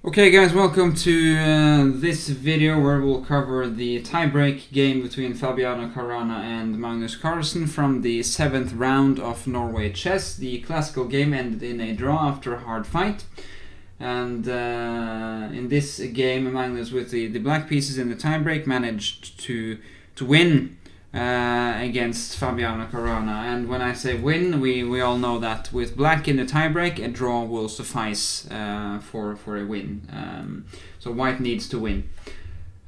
Okay guys, welcome to this video where we'll cover the tie-break game between Fabiano Caruana and Magnus Carlsen from the 7th round of Norway chess. The classical game ended in a draw after a hard fight, and in this game Magnus, with the black pieces in the tie-break, managed to win against Fabiano Caruana. And when I say win, we all know that with black in the tiebreak, a draw will suffice for a win. So white needs to win.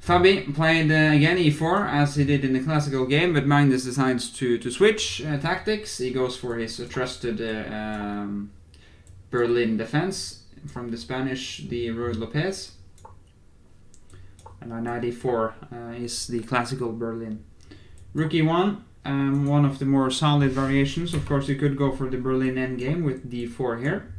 Fabi played again e4 as he did in the classical game, but Magnus decides to switch tactics. He goes for his trusted Berlin defense from the Spanish, the Ruy Lopez. And knight e4 is the classical Berlin. Rook e1, one of the more solid variations. Of course, you could go for the Berlin endgame with d4 here.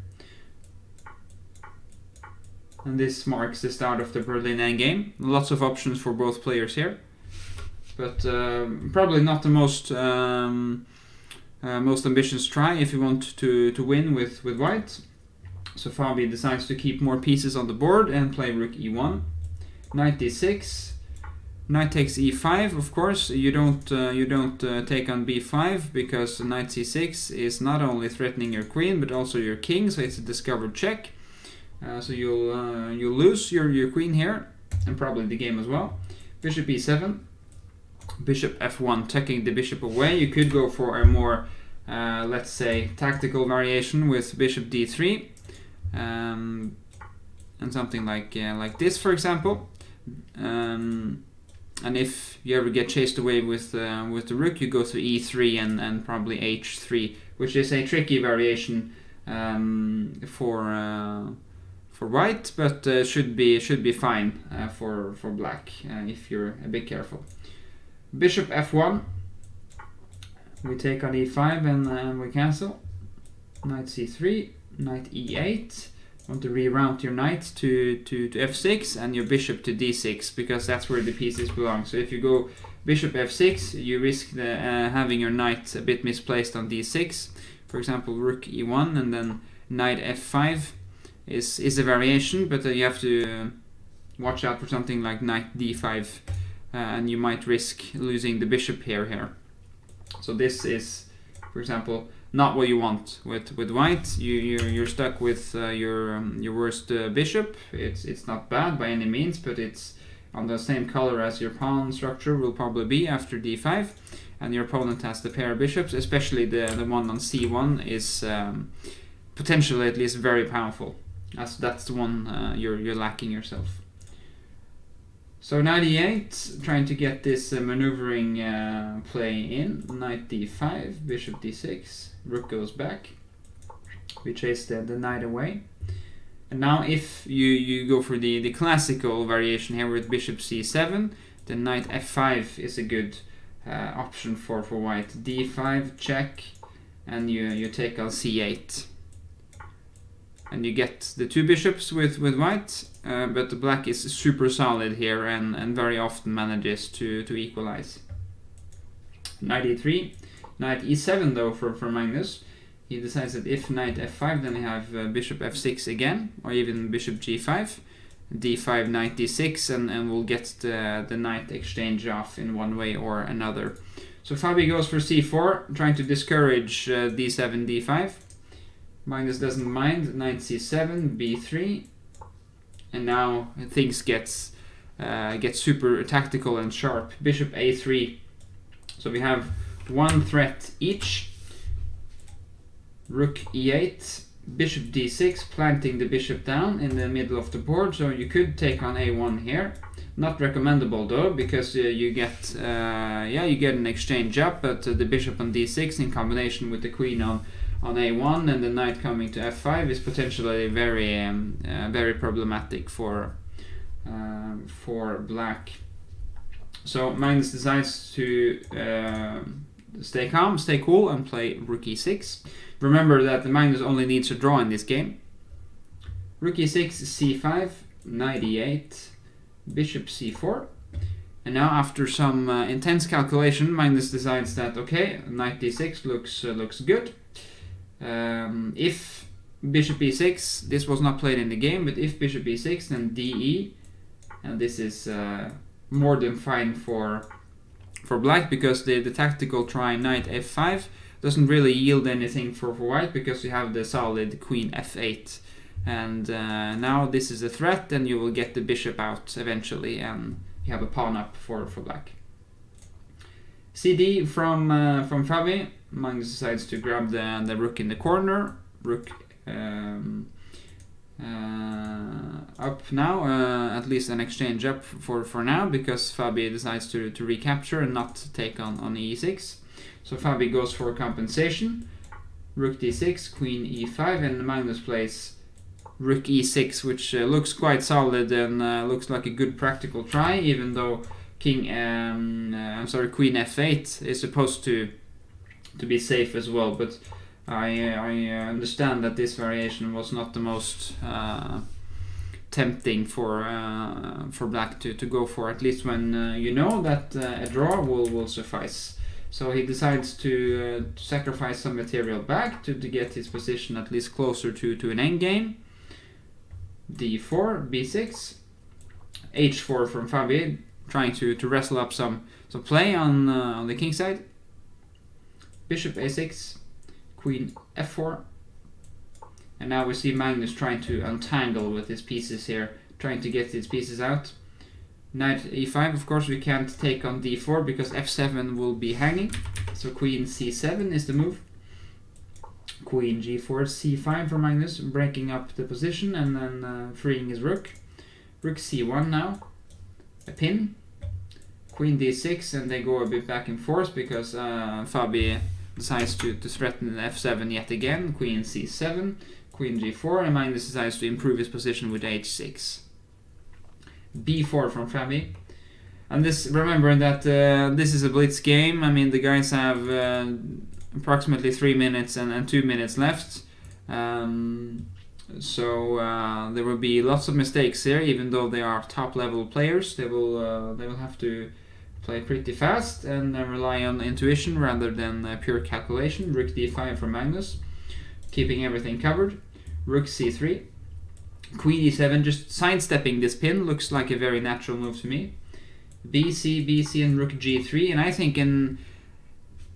And this marks the start of the Berlin endgame. Lots of options for both players here. But probably not the most ambitious try if you want to win with white. So Fabi decides to keep more pieces on the board and play rook e1. Knight d6. Knight takes e5. Of course, you don't take on b5, because knight c6 is not only threatening your queen but also your king, so it's a discovered check. So you'll lose your queen here, and probably the game as well. Bishop e7, bishop f1, tucking the bishop away. You could go for a more let's say tactical variation with bishop d3, and something like this, for example. And if you ever get chased away with the rook, you go to e3 and probably h3, which is a tricky variation for white, but should be fine for black if you're a bit careful. Bishop f1, we take on e5 and we cancel. Knight c3, knight e8. Want to reroute your knight to f6 and your bishop to d6, because that's where the pieces belong. So if you go bishop f6, you risk having your knight a bit misplaced on d6. For example, rook e1, and then knight f5 is a variation, but you have to watch out for something like knight d5, and you might risk losing the bishop here. So this is, for example, not what you want with white. You're stuck with your worst bishop. It's not bad by any means, but it's on the same color as your pawn structure will probably be after d5, and your opponent has the pair of bishops, especially the one on c1 is potentially at least very powerful, as that's the one you're lacking yourself. So knight e8, trying to get this maneuvering play in. Knight d5, bishop d6, rook goes back. We chase the knight away. And now if you go for the classical variation here with bishop c7, then knight f5 is a good option for white. d5, check, and you take on c8. And you get the two bishops with white, but the black is super solid here and very often manages to equalize. Knight e3, knight e7 though for Magnus. He decides that if knight f5, then you have bishop f6 again, or even bishop g5, d5, knight d6, and we'll get the knight exchange off in one way or another. So Fabi goes for c4, trying to discourage d7, d5. Magnus doesn't mind. Knight c7, b3, and now things get super tactical and sharp. Bishop a3. So we have one threat each. Rook e8, bishop d6, planting the bishop down in the middle of the board. So you could take on a1 here. Not recommendable though, because you get an exchange up, but the bishop on d6 in combination with the queen on a1 and the knight coming to f5 is potentially very problematic for black. So Magnus decides to stay calm, stay cool, and play rook e6. Remember that the Magnus only needs a draw in this game. Rook e6, c5, knight e8, bishop c4. And now after some intense calculation, Magnus decides that okay, knight d6 looks good. If bishop e6. This was not played in the game, but if bishop e6, then de, and this is more than fine for black, because the tactical try knight f5 doesn't really yield anything for white, because you have the solid queen f8, and now this is a threat, and you will get the bishop out eventually, and you have a pawn up for black. CD from Fabi. Magnus decides to grab the rook in the corner. Rook up now, at least an exchange up for now, because Fabi decides to recapture and not take on e6. So Fabi goes for compensation. Rook d6, queen e5, and Magnus plays rook e6, which looks quite solid and looks like a good practical try, even though queen f8 is supposed to be safe as well. But I understand that this variation was not the most tempting for black to go for, at least when you know that a draw will suffice. So he decides to sacrifice some material back to get his position at least closer to an endgame. d4, b6, h4 from Fabi, trying to wrestle up some play on the king side. Bishop a6, queen f4, and now we see Magnus trying to untangle with his pieces here, trying to get his pieces out. Knight e5, of course we can't take on d4 because f7 will be hanging, so queen c7 is the move. Queen g4, c5 for Magnus, breaking up the position and then freeing his rook. Rook c1 now, a pin. Queen d6, and they go a bit back and forth because Fabi decides to threaten f7 yet again. Queen c7, queen g4, and Magnus decides to improve his position with h6. b4 from Fabi. And this, remember that this is a blitz game. I mean, the guys have approximately 3 minutes and 2 minutes left. So there will be lots of mistakes here, even though they are top level players. They will have to play pretty fast and rely on intuition rather than pure calculation. Rook d5 from Magnus, keeping everything covered. Rook c3, queen e7, just sidestepping this pin looks like a very natural move to me. bc, and rook g3, and I think in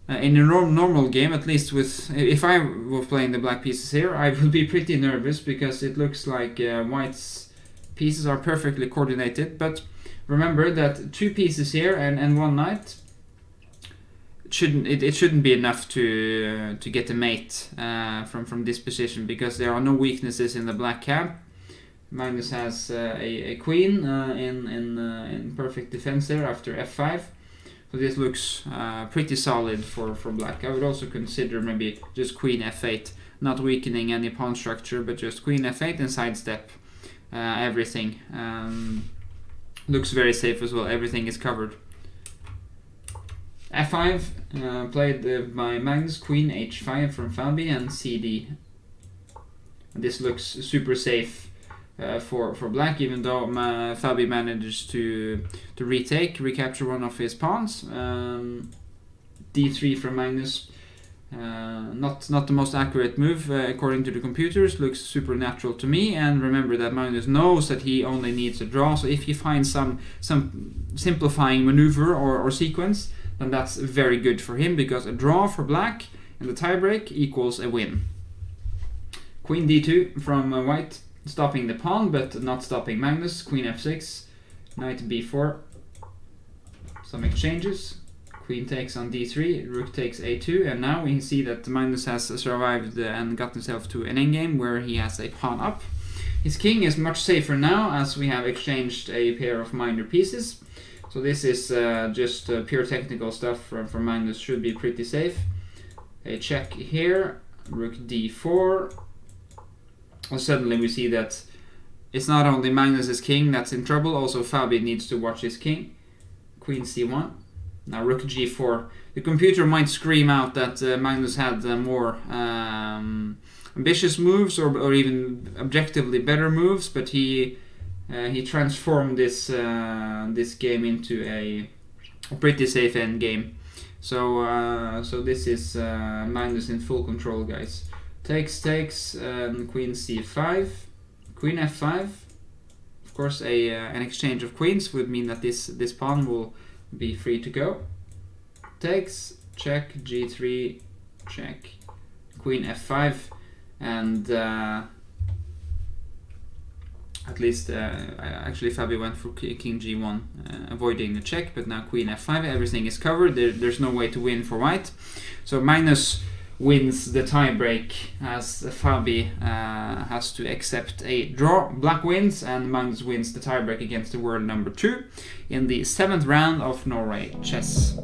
a normal game, at least if I were playing the black pieces here, I would be pretty nervous because it looks like white's pieces are perfectly coordinated. But remember that 2 pieces here and 1 knight shouldn't be enough to get a mate from this position, because there are no weaknesses in the black camp. Magnus has a queen in perfect defense there after f5. So this looks pretty solid for black. I would also consider maybe just queen f8, not weakening any pawn structure, but just queen f8 and sidestep everything. Looks very safe as well, everything is covered. f5 played by Magnus, queen h5 from Fabi, and cd. This looks super safe for black, even though Fabi manages to recapture one of his pawns. d3 from Magnus, not the most accurate move according to the computers, looks supernatural to me. And remember that Magnus knows that he only needs a draw, so if he finds some simplifying maneuver or sequence, then that's very good for him, because a draw for black in the tiebreak equals a win. Queen d2 from white, stopping the pawn but not stopping Magnus. Queen f6, knight b4, some exchanges. Queen takes on d3, rook takes a2, and now we see that Magnus has survived and got himself to an endgame where he has a pawn up. His king is much safer now, as we have exchanged a pair of minor pieces. So this is just pure technical stuff from Magnus, should be pretty safe. A check here, rook d4. And suddenly we see that it's not only Magnus's king that's in trouble, also Fabi needs to watch his king. Queen c1. Now rook g4. The computer might scream out that Magnus had more ambitious moves or even objectively better moves, but he transformed this game into a pretty safe end game. So this is Magnus in full control, guys. Takes, queen c5, queen f5. Of course, an exchange of queens would mean that this pawn will be free to go. Takes, check, g3, check, queen f5, and at least actually Fabi went for king g1, avoiding the check, but now queen f5. Everything is covered. There's no way to win for white. So Magnus wins the tiebreak, as Fabi has to accept a draw. Black wins, and Magnus wins the tiebreak against the world number 2 in the 7th round of Norway chess.